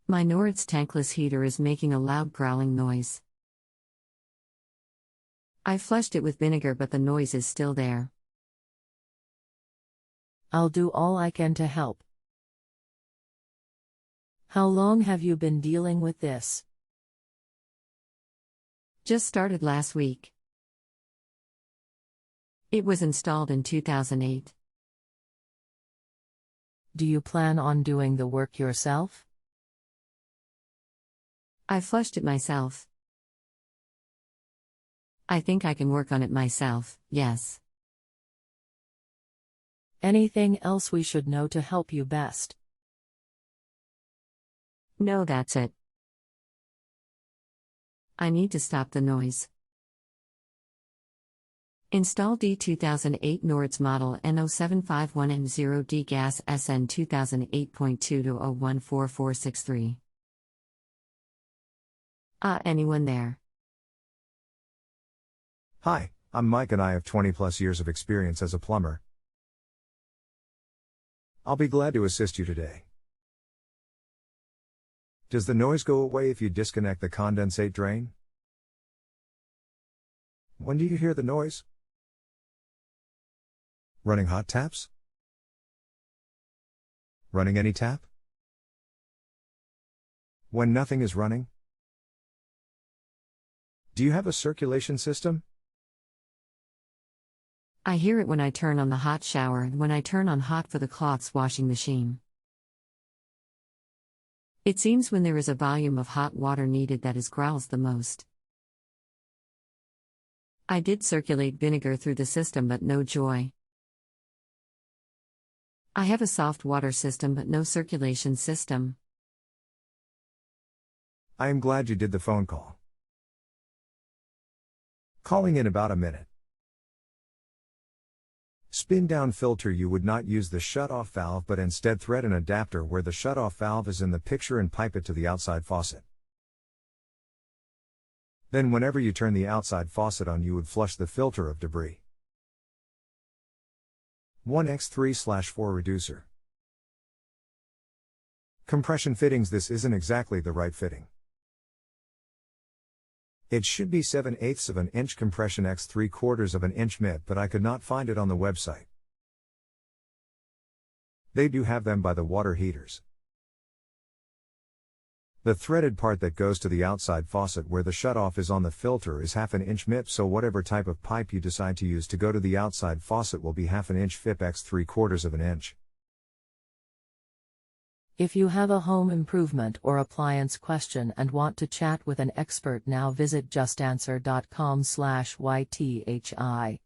My Noritz tankless heater is making a loud growling noise. I flushed it with vinegar, but the noise is still there. I'll do all I can to help. How long have you been dealing with this? Just started last week. It was installed in 2008. Do you plan on doing the work yourself? I flushed it myself. I think I can work on it myself, yes. Anything else we should know to help you best? No, that's it. I need to stop the noise. Install D 2008 Noritz model N-0751M-0D GAS S N 2008.220144463. Anyone there? Hi, I'm Mike and I have 20+ years of experience as a plumber. I'll be glad to assist you today. Does the noise go away if you disconnect the condensate drain? When do you hear the noise? Running hot taps? Running any tap? When nothing is running? Do you have a circulation system? I hear it when I turn on the hot shower and when I turn on hot for the cloths washing machine. It seems when there is a volume of hot water needed that is growls the most. I did circulate vinegar through the system but no joy. I have a soft water system but no circulation system. I am glad you did the phone call. Calling in about a minute. Spin down filter. You would not use the shut-off valve but instead thread an adapter where the shut-off valve is in the picture and pipe it to the outside faucet. Then whenever you turn the outside faucet on, you would flush the filter of debris. 1x3/4 reducer. Compression fittings. This isn't exactly the right fitting. It should be 7/8 of an inch compression x 3/4 of an inch MIP, but I could not find it on the website. They do have them by the water heaters. The threaded part that goes to the outside faucet where the shutoff is on the filter is 1/2 inch MIP, so whatever type of pipe you decide to use to go to the outside faucet will be 1/2 inch FIP x 3/4 of an inch. If you have a home improvement or appliance question and want to chat with an expert now, visit justanswer.com/ythi.